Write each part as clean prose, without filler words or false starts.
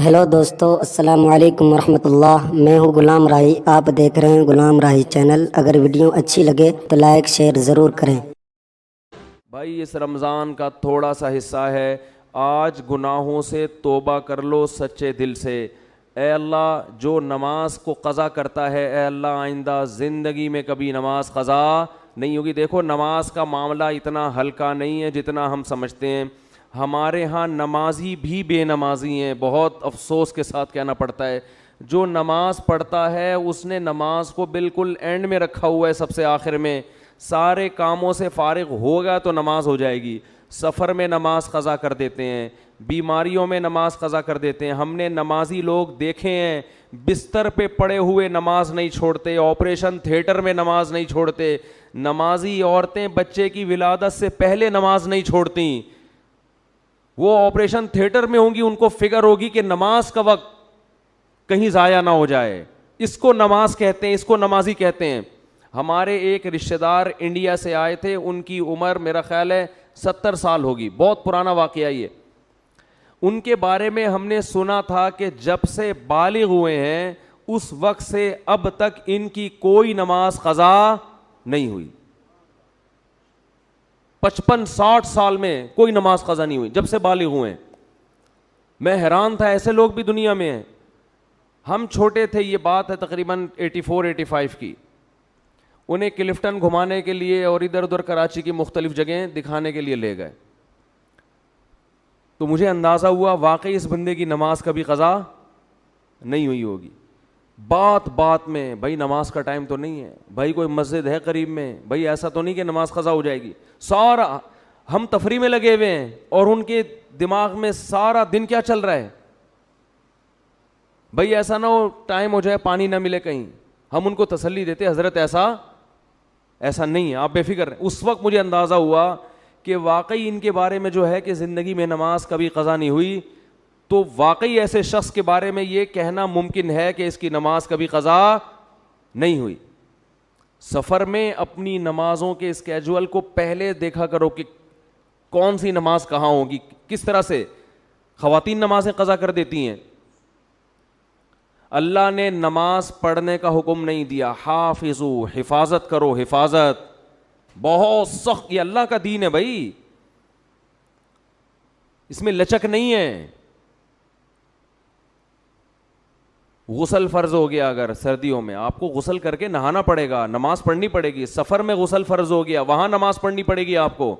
Hello دوستو، السلام علیکم ورحمۃ اللہ۔ میں ہوں غلام راہی، آپ دیکھ رہے ہیں غلام راہی چینل۔ اگر ویڈیو اچھی لگے تو لائک شیئر ضرور کریں۔ بھائی اس رمضان کا تھوڑا سا حصہ ہے، آج گناہوں سے توبہ کر لو سچے دل سے۔ اے اللہ جو نماز کو قضا کرتا ہے، اے اللہ آئندہ زندگی میں کبھی نماز قضا نہیں ہوگی۔ دیکھو نماز کا معاملہ اتنا ہلکا نہیں ہے جتنا ہم سمجھتے ہیں۔ ہمارے ہاں نمازی بھی بے نمازی ہیں، بہت افسوس کے ساتھ کہنا پڑتا ہے۔ جو نماز پڑھتا ہے اس نے نماز کو بالکل اینڈ میں رکھا ہوا ہے، سب سے آخر میں۔ سارے کاموں سے فارغ ہوگا تو نماز ہو جائے گی۔ سفر میں نماز قضا کر دیتے ہیں، بیماریوں میں نماز قضا کر دیتے ہیں۔ ہم نے نمازی لوگ دیکھے ہیں بستر پہ پڑے ہوئے نماز نہیں چھوڑتے، آپریشن تھیٹر میں نماز نہیں چھوڑتے۔ نمازی عورتیں بچے کی ولادت سے پہلے نماز نہیں چھوڑتی۔ وہ آپریشن تھیٹر میں ہوں گی، ان کو فکر ہوگی کہ نماز کا وقت کہیں ضائع نہ ہو جائے۔ اس کو نماز کہتے ہیں، اس کو نمازی کہتے ہیں۔ ہمارے ایک رشتہ دار انڈیا سے آئے تھے، ان کی عمر میرا خیال ہے 70 سال ہوگی، بہت پرانا واقعہ یہ۔ ان کے بارے میں ہم نے سنا تھا کہ جب سے بالغ ہوئے ہیں اس وقت سے اب تک ان کی کوئی نماز قضا نہیں ہوئی۔ 55-60 سال میں کوئی نماز قضا نہیں ہوئی جب سے بالغ ہوئے ہیں۔ میں حیران تھا، ایسے لوگ بھی دنیا میں ہیں۔ ہم چھوٹے تھے، یہ بات ہے تقریباً 84-85 کی۔ انہیں کلفٹن گھمانے کے لیے اور ادھر ادھر کراچی کی مختلف جگہیں دکھانے کے لیے لے گئے، تو مجھے اندازہ ہوا واقعی اس بندے کی نماز کبھی قضا نہیں ہوئی ہوگی۔ بات بات میں بھائی نماز کا ٹائم تو نہیں ہے، بھائی کوئی مسجد ہے قریب میں، بھائی ایسا تو نہیں کہ نماز قضا ہو جائے گی۔ سارا ہم تفریح میں لگے ہوئے ہیں اور ان کے دماغ میں سارا دن کیا چل رہا ہے، بھائی ایسا نہ ہو ٹائم ہو جائے پانی نہ ملے کہیں۔ ہم ان کو تسلی دیتے حضرت ایسا نہیں ہے، آپ بے فکر رہیں۔ اس وقت مجھے اندازہ ہوا کہ واقعی ان کے بارے میں جو ہے کہ زندگی میں نماز کبھی قضا نہیں ہوئی، تو واقعی ایسے شخص کے بارے میں یہ کہنا ممکن ہے کہ اس کی نماز کبھی قضا نہیں ہوئی۔ سفر میں اپنی نمازوں کے اسکیجول کو پہلے دیکھا کرو کہ کون سی نماز کہاں ہوگی، کس طرح سے۔ خواتین نمازیں قضا کر دیتی ہیں۔ اللہ نے نماز پڑھنے کا حکم نہیں دیا، حافظو حفاظت کرو، حفاظت بہت سخت، یہ اللہ کا دین ہے بھائی، اس میں لچک نہیں ہے۔ غسل فرض ہو گیا، اگر سردیوں میں آپ کو غسل کر کے نہانا پڑے گا، نماز پڑھنی پڑے گی۔ سفر میں غسل فرض ہو گیا، وہاں نماز پڑھنی پڑے گی آپ کو۔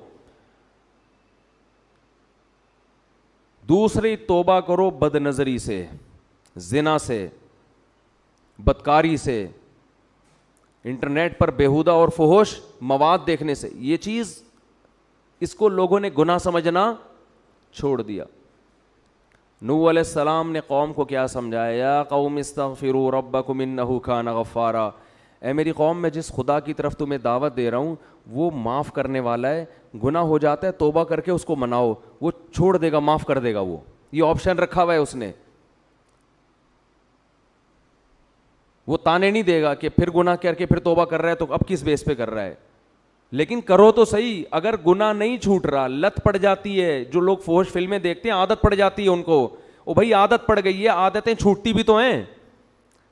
دوسری توبہ کرو بد نظری سے، زنا سے، بدکاری سے، انٹرنیٹ پر بیہودہ اور فحش مواد دیکھنے سے۔ یہ چیز اس کو لوگوں نے گناہ سمجھنا چھوڑ دیا۔ نوح علیہ السلام نے قوم کو کیا سمجھایا، یا قوم استغفروا ربکم انہ کان غفارا، اے میری قوم میں جس خدا کی طرف تمہیں دعوت دے رہا ہوں وہ معاف کرنے والا ہے۔ گناہ ہو جاتا ہے توبہ کر کے اس کو مناؤ، وہ چھوڑ دے گا، معاف کر دے گا۔ وہ یہ آپشن رکھا ہوا ہے اس نے، وہ تانے نہیں دے گا کہ پھر گناہ کر کے پھر توبہ کر رہا ہے تو اب کس بیس پہ کر رہا ہے، لیکن کرو تو صحیح۔ اگر گناہ نہیں چھوٹ رہا، لت پڑ جاتی ہے، جو لوگ فحش فلمیں دیکھتے ہیں عادت پڑ جاتی ہے ان کو، او بھائی عادت پڑ گئی ہے، عادتیں چھوٹتی بھی تو ہیں۔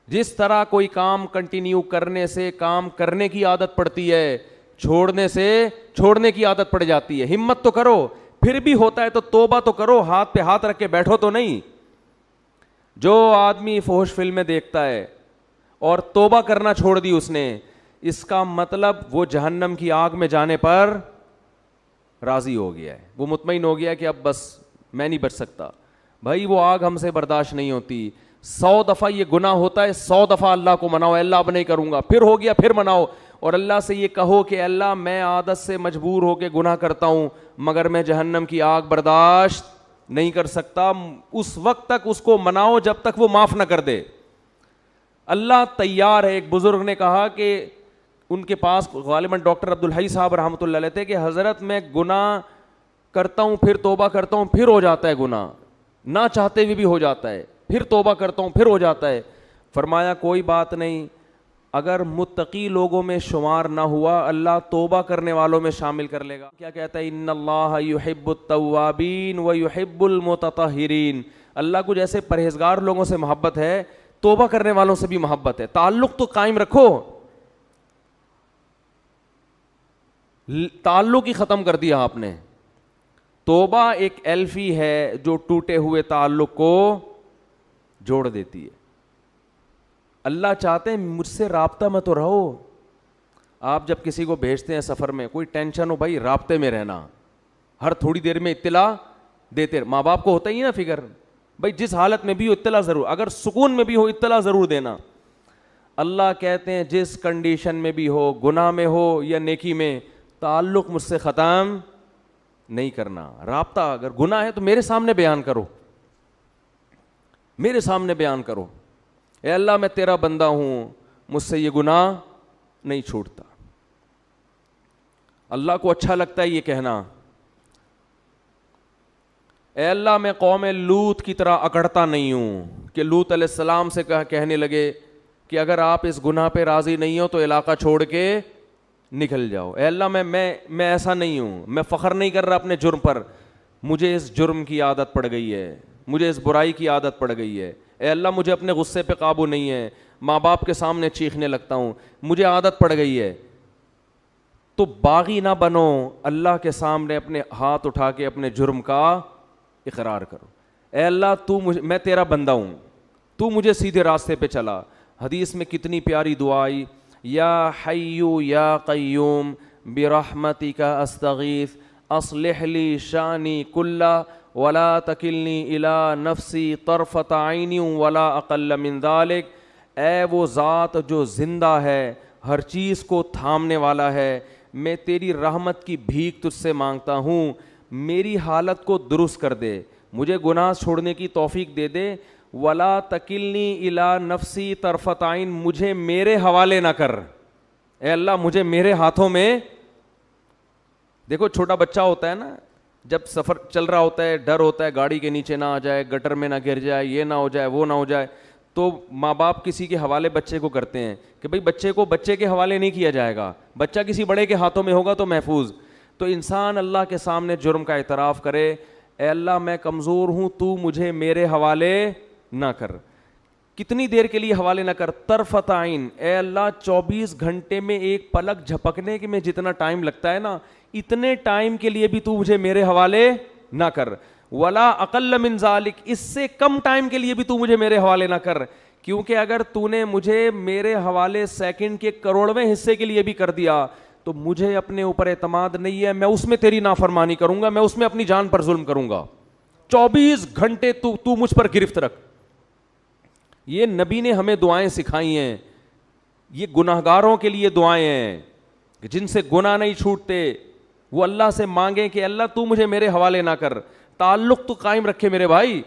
جس طرح کوئی کام کنٹینیو کرنے سے کام کرنے کی عادت پڑتی ہے، چھوڑنے سے چھوڑنے کی عادت پڑ جاتی ہے۔ ہمت تو کرو، پھر بھی ہوتا ہے تو توبہ تو کرو، ہاتھ پہ ہاتھ رکھ کے بیٹھو تو نہیں۔ جو آدمی فحش فلمیں دیکھتا ہے اور توبہ کرنا چھوڑ دی اس نے، اس کا مطلب وہ جہنم کی آگ میں جانے پر راضی ہو گیا ہے، وہ مطمئن ہو گیا کہ اب بس میں نہیں بچ سکتا۔ بھائی وہ آگ ہم سے برداشت نہیں ہوتی۔ 100 دفعہ یہ گناہ ہوتا ہے، 100 دفعہ اللہ کو مناؤ، اللہ اب نہیں کروں گا، پھر ہو گیا پھر مناؤ، اور اللہ سے یہ کہو کہ اللہ میں عادت سے مجبور ہو کے گناہ کرتا ہوں مگر میں جہنم کی آگ برداشت نہیں کر سکتا۔ اس وقت تک اس کو مناؤ جب تک وہ معاف نہ کر دے۔ اللہ تیار ہے۔ ایک بزرگ نے کہا کہ ان کے پاس غالباً ڈاکٹر عبدالحی صاحب رحمۃ اللہ علیہ تھے کہ حضرت میں گناہ کرتا ہوں پھر توبہ کرتا ہوں پھر ہو جاتا ہے گناہ، نہ چاہتے ہوئے بھی ہو جاتا ہے، پھر توبہ کرتا ہوں پھر ہو جاتا ہے۔ فرمایا کوئی بات نہیں، اگر متقی لوگوں میں شمار نہ ہوا اللہ توبہ کرنے والوں میں شامل کر لے گا۔ کیا کہتا ہے، ان اللہ یحب التوابین و یحب المتطہرین، اللہ کو جیسے پرہیزگار لوگوں سے محبت ہے, توبہ کرنے والوں سے بھی محبت ہے. تعلق تو قائم رکھو, تعلق ہی ختم کر دیا آپ نے. توبہ ایک ایلفی ہے جو ٹوٹے ہوئے تعلق کو جوڑ دیتی ہے. اللہ چاہتے ہیں مجھ سے رابطہ میں تو رہو. آپ جب کسی کو بھیجتے ہیں سفر میں, کوئی ٹینشن ہو بھائی, رابطے میں رہنا, ہر تھوڑی دیر میں اطلاع دیتے. ماں باپ کو ہوتا ہی نا فکر, بھائی جس حالت میں بھی ہو اطلاع ضرور, اگر سکون میں بھی ہو اطلاع ضرور دینا. اللہ کہتے ہیں جس کنڈیشن میں بھی ہو, گناہ میں ہو یا نیکی میں, تعلق مجھ سے ختم نہیں کرنا. رابطہ اگر گناہ ہے تو میرے سامنے بیان کرو, میرے سامنے بیان کرو, اے اللہ میں تیرا بندہ ہوں, مجھ سے یہ گناہ نہیں چھوٹتا. اللہ کو اچھا لگتا ہے یہ کہنا, اے اللہ میں قوم لوط کی طرح اکڑتا نہیں ہوں کہ لوط علیہ السلام سے کہنے لگے کہ اگر آپ اس گناہ پہ راضی نہیں ہو تو علاقہ چھوڑ کے نکل جاؤ. اے اللہ میں ایسا نہیں ہوں, میں فخر نہیں کر رہا اپنے جرم پر, مجھے اس جرم کی عادت پڑ گئی ہے, مجھے اس برائی کی عادت پڑ گئی ہے. اے اللہ مجھے اپنے غصے پہ قابو نہیں ہے, ماں باپ کے سامنے چیخنے لگتا ہوں, مجھے عادت پڑ گئی ہے. تو باغی نہ بنو, اللہ کے سامنے اپنے ہاتھ اٹھا کے اپنے جرم کا اقرار کرو. اے اللہ میں تیرا بندہ ہوں, تو مجھے سیدھے راستے پہ چلا. حدیث میں کتنی پیاری دعا آئی, یا حیو یا قیوم برحمتک استغیث اصلح لی شانی کلہ ولا تکلنی الی نفسی طرفۃ عین ولا اقل من ذلک. اے وہ ذات جو زندہ ہے, ہر چیز کو تھامنے والا ہے, میں تیری رحمت کی بھیک تجھ سے مانگتا ہوں, میری حالت کو درست کر دے, مجھے گناہ چھوڑنے کی توفیق دے دے. ولا تکلنی الی نفسی طرفۃ عین, مجھے میرے حوالے نہ کر. اے اللہ مجھے میرے ہاتھوں میں. دیکھو چھوٹا بچہ ہوتا ہے نا, جب سفر چل رہا ہوتا ہے ڈر ہوتا ہے گاڑی کے نیچے نہ آ جائے, گٹر میں نہ گر جائے, یہ نہ ہو جائے, وہ نہ ہو جائے, تو ماں باپ کسی کے حوالے بچے کو کرتے ہیں کہ بھئی بچے کو بچے کے حوالے نہیں کیا جائے گا, بچہ کسی بڑے کے ہاتھوں میں ہوگا تو محفوظ. تو انسان اللہ کے سامنے جرم کا اعتراف کرے, اے اللہ میں کمزور ہوں, تو مجھے میرے حوالے نہ کر. کتنی دیر کے لیے حوالے نہ کر, طرفۃ عین, اے اللہ 24 گھنٹے میں ایک پلک جھپکنے کے میں جتنا ٹائم لگتا ہے نا, اتنے ٹائم کے لیے بھی تو مجھے میرے حوالے نہ کر. ولا اقل من ذالک, اس سے کم ٹائم کے لیے بھی تو مجھے میرے حوالے نہ کر, کیونکہ اگر تو نے مجھے میرے حوالے سیکنڈ کے کروڑویں حصے کے لیے بھی کر دیا تو مجھے اپنے اوپر اعتماد نہیں ہے, میں اس میں تیری نافرمانی کروں گا, میں اس میں اپنی جان پر ظلم کروں گا. 24 گھنٹے تو مجھ پر گرفت رکھ. یہ نبی نے ہمیں دعائیں سکھائی ہیں, یہ گناہگاروں کے لیے دعائیں ہیں کہ جن سے گناہ نہیں چھوٹتے, وہ اللہ سے مانگیں کہ اللہ تو مجھے میرے حوالے نہ کر. تعلق تو قائم رکھے میرے بھائی.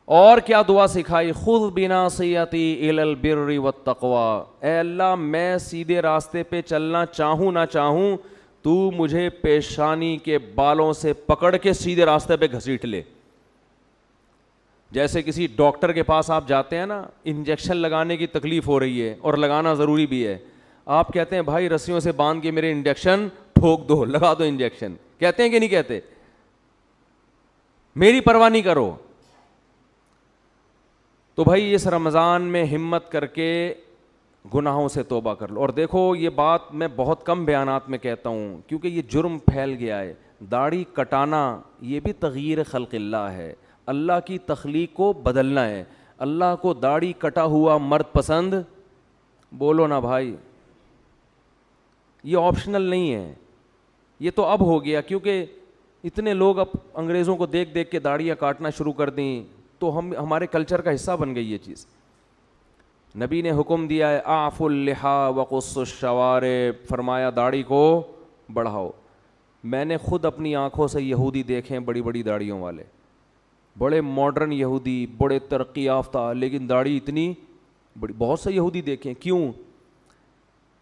اور کیا دعا سکھائی, خذ بناصیتی الی البر والتقوی, اے اللہ میں سیدھے راستے پہ چلنا چاہوں نہ چاہوں, تو مجھے پیشانی کے بالوں سے پکڑ کے سیدھے راستے پہ گھسیٹ لے. جیسے کسی ڈاکٹر کے پاس آپ جاتے ہیں نا, انجیکشن لگانے کی تکلیف ہو رہی ہے اور لگانا ضروری بھی ہے, آپ کہتے ہیں بھائی رسیوں سے باندھ کے میرے انجیکشن ٹھوک دو, لگا دو انجیکشن, کہتے ہیں کہ نہیں کہتے, میری پرواہ نہیں کرو. تو بھائی اس رمضان میں ہمت کر کے گناہوں سے توبہ کر لو. اور دیکھو یہ بات میں بہت کم بیانات میں کہتا ہوں کیونکہ یہ جرم پھیل گیا ہے. داڑھی کٹانا یہ بھی تغییر خلق اللہ ہے, اللہ کی تخلیق کو بدلنا ہے. اللہ کو داڑھی کٹا ہوا مرد پسند, بولو نا بھائی, یہ آپشنل نہیں ہے, یہ تو اب ہو گیا کیونکہ اتنے لوگ اب انگریزوں کو دیکھ دیکھ کے داڑیاں کاٹنا شروع کر دیں تو ہمارے کلچر کا حصہ بن گئی یہ چیز. نبی نے حکم دیا ہے اعفوا اللحا وقصوا الشوارب, فرمایا داڑھی کو بڑھاؤ. میں نے خود اپنی آنکھوں سے یہودی دیکھے ہیں بڑی بڑی داڑھیوں والے, بڑے ماڈرن یہودی, بڑے ترقی یافتہ, لیکن داڑھی اتنی بڑی. بہت سے یہودی دیکھیں, کیوں؟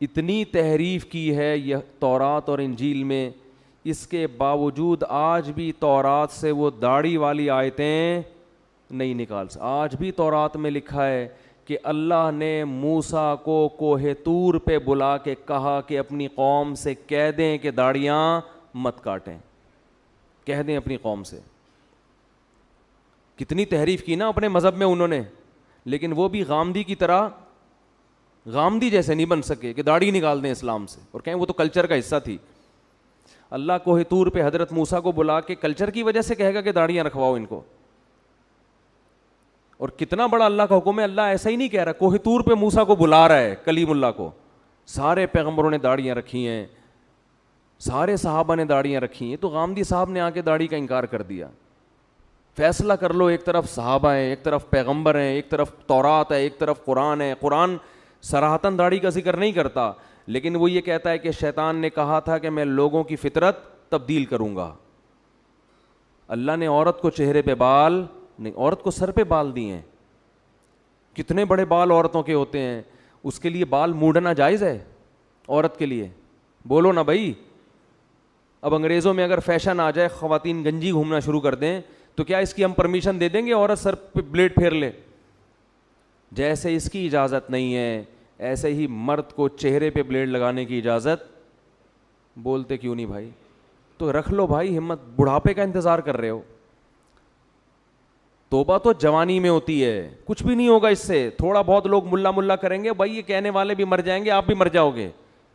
اتنی تحریف کی ہے یہ تورات اور انجیل میں, اس کے باوجود آج بھی تورات سے وہ داڑھی والی آیتیں نہیں نکال سکتے. آج بھی تورات میں لکھا ہے کہ اللہ نے موسیٰ کو کوہ طور پہ بلا کے کہا کہ اپنی قوم سے کہہ دیں کہ داڑھیاں مت کاٹیں, کہہ دیں اپنی قوم سے. کتنی تحریف کی نا اپنے مذہب میں انہوں نے, لیکن وہ بھی غامدی کی طرح, غامدی جیسے نہیں بن سکے کہ داڑھی نکال دیں اسلام سے اور کہیں وہ تو کلچر کا حصہ تھی. اللہ کوہ طور پہ حضرت موسیٰ کو بلا کے کلچر کی وجہ سے کہے گا کہ داڑھیاں رکھواؤ ان کو. اور کتنا بڑا اللہ کا حکم ہے, اللہ ایسا ہی نہیں کہہ رہا, کوہ طور پہ موسیٰ کو بلا رہا ہے, کلیم اللہ کو. سارے پیغمبروں نے داڑھیاں رکھی ہیں, سارے صحابہ نے داڑھیاں رکھی ہیں, تو غامدی صاحب نے آ کے داڑھی کا انکار کر دیا. فیصلہ کر لو, ایک طرف صحابہ ہیں, ایک طرف پیغمبر ہیں, ایک طرف تورات ہے, ایک طرف قرآن ہے. قرآن صراحتاً داڑھی کا ذکر نہیں کرتا, لیکن وہ یہ کہتا ہے کہ شیطان نے کہا تھا کہ میں لوگوں کی فطرت تبدیل کروں گا. اللہ نے عورت کو چہرے پہ بال نہیں, عورت کو سر پہ بال دیے ہیں. کتنے بڑے بال عورتوں کے ہوتے ہیں, اس کے لیے بال موڑنا جائز ہے عورت کے لیے؟ بولو نا بھائی. اب انگریزوں میں اگر فیشن آ جائے, خواتین گنجی گھومنا شروع کر دیں, تو کیا اس کی ہم پرمیشن دے دیں گے عورت سر پہ بلیڈ پھیر لے؟ جیسے اس کی اجازت نہیں ہے, ایسے ہی مرد کو چہرے پہ بلیڈ لگانے کی اجازت. بولتے کیوں نہیں بھائی؟ تو رکھ لو بھائی ہمت, بڑھاپے کا انتظار کر رہے ہو. توبہ تو جوانی میں ہوتی ہے, کچھ بھی نہیں ہوگا اس سے. تھوڑا بہت لوگ ملا ملا کریں گے, بھائی یہ کہنے والے بھی مر جائیں گے, آپ بھی مر جاؤ گے.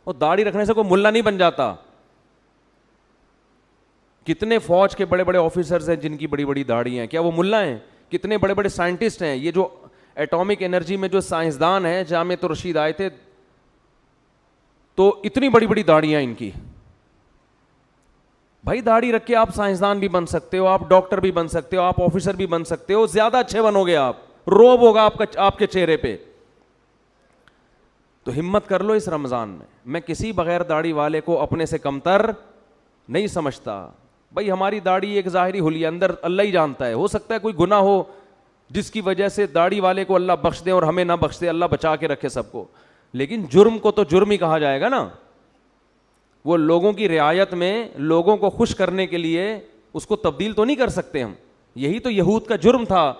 اور داڑھی رکھنے سے کوئی ملا نہیں بن جاتا. کتنے فوج کے بڑے بڑے آفیسرز ہیں جن کی بڑی بڑی داڑھی ہیں, کیا وہ ملا ہیں؟ کتنے بڑے بڑے سائنٹسٹ ہیں, یہ جو ایٹامک انرجی میں جو سائنسدان ہیں, جامعۃ الرشید آئے تھے تو اتنی بڑی بڑی داڑیاں ان کی. بھائی داڑھی رکھ کے آپ سائنسدان بھی بن سکتے ہو, آپ ڈاکٹر بھی بن سکتے ہو, آپ آفیسر بھی بن سکتے ہو, زیادہ اچھے بنو گے آپ, روب ہوگا آپ کے چہرے پہ. تو ہمت کر لو اس رمضان میں. میں کسی بغیر داڑھی والے کو اپنے سے کمتر نہیں سمجھتا. بھائی ہماری داڑھی ایک ظاہری حلیہ, اندر اللہ ہی جانتا ہے. ہو سکتا ہے کوئی گناہ ہو جس کی وجہ سے داڑھی والے کو اللہ بخش دے اور ہمیں نہ بخش دے, اللہ بچا کے رکھے سب کو. لیکن جرم کو تو جرم ہی کہا جائے گا نا. وہ لوگوں کی رعایت میں لوگوں کو خوش کرنے کے لیے اس کو تبدیل تو نہیں کر سکتے ہم. یہی تو یہود کا جرم تھا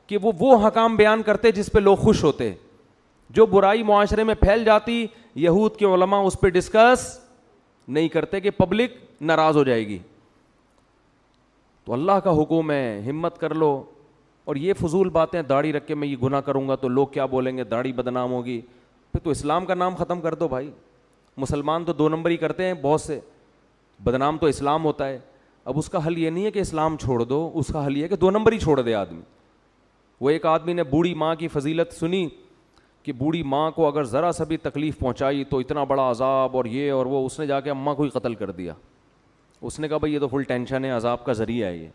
کہ وہ حکام بیان کرتے جس پہ لوگ خوش ہوتے. جو برائی معاشرے میں پھیل جاتی, یہود کے علماء اس پہ ڈسکس نہیں کرتے کہ پبلک ناراض ہو جائے گی. تو اللہ کا حکم ہے, ہمت کر لو. اور یہ فضول باتیں, داڑھی رکھ کے میں یہ گناہ کروں گا تو لوگ کیا بولیں گے, داڑھی بدنام ہوگی, پھر تو اسلام کا نام ختم کر دو بھائی. مسلمان تو 2 نمبری کرتے ہیں بہت سے, بدنام تو اسلام ہوتا ہے. اب اس کا حل یہ نہیں ہے کہ اسلام چھوڑ دو, اس کا حل یہ ہے کہ 2 نمبری چھوڑ دے آدمی. وہ ایک آدمی نے بوڑھی ماں کی فضیلت سنی کہ بوڑھی ماں کو اگر ذرا سا بھی تکلیف پہنچائی تو اتنا بڑا عذاب اور یہ اور وہ, اس نے جا کے اماں کو ہی قتل کر دیا. اس نے کہا بھائی یہ تو فل ٹینشن ہے, عذاب کا ذریعہ ہے یہ.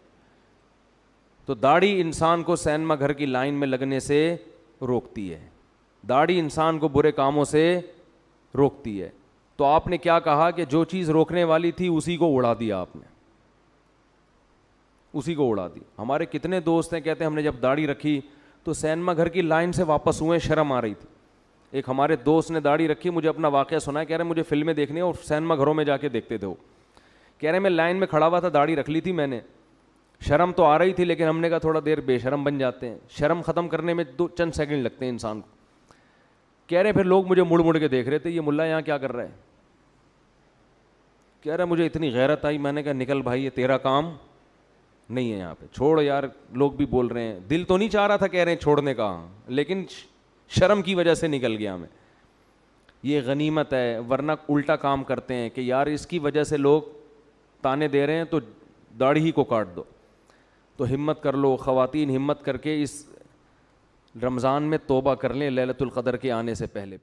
تو داڑھی انسان کو سینما گھر کی لائن میں لگنے سے روکتی ہے, داڑھی انسان کو برے کاموں سے روکتی ہے. تو آپ نے کیا کہا کہ جو چیز روکنے والی تھی اسی کو اڑا دیا آپ نے, اسی کو اڑا دی. ہمارے کتنے دوست ہیں کہتے ہیں ہم نے جب داڑھی رکھی تو سینما گھر کی لائن سے واپس ہوئے, شرم آ رہی تھی. ایک ہمارے دوست نے داڑھی رکھی, مجھے اپنا واقعہ سنا ہے, کہہ رہے مجھے فلمیں دیکھنی اور سینما گھروں میں جا کے دیکھتے تھے. وہ کہہ رہے میں لائن میں کھڑا ہوا تھا, داڑھی رکھ لی تھی میں نے, شرم تو آ رہی تھی لیکن ہم نے کہا تھوڑا دیر بے شرم بن جاتے ہیں. شرم ختم کرنے میں 2 سیکنڈ لگتے ہیں انسان کو. کہہ رہے پھر لوگ مجھے مڑ مڑ کے دیکھ رہے تھے, یہ ملا یہاں کیا کر رہا ہے. کہہ رہا مجھے اتنی غیرت آئی, میں نے کہا نکل بھائی یہ تیرا کام نہیں ہے یہاں پہ, چھوڑ یار. لوگ بھی بول رہے ہیں, دل تو نہیں چاہ رہا تھا کہہ رہے ہیں چھوڑنے کا, لیکن شرم کی وجہ سے نکل گیا میں. یہ غنیمت ہے, ورنہ الٹا کام کرتے ہیں کہ یار اس کی وجہ سے لوگ تانے دے رہے ہیں تو داڑھی ہی کو کاٹ دو. تو ہمت کر لو خواتین, ہمت کر کے اس رمضان میں توبہ کر لیں لیلۃ القدر کے آنے سے پہلے.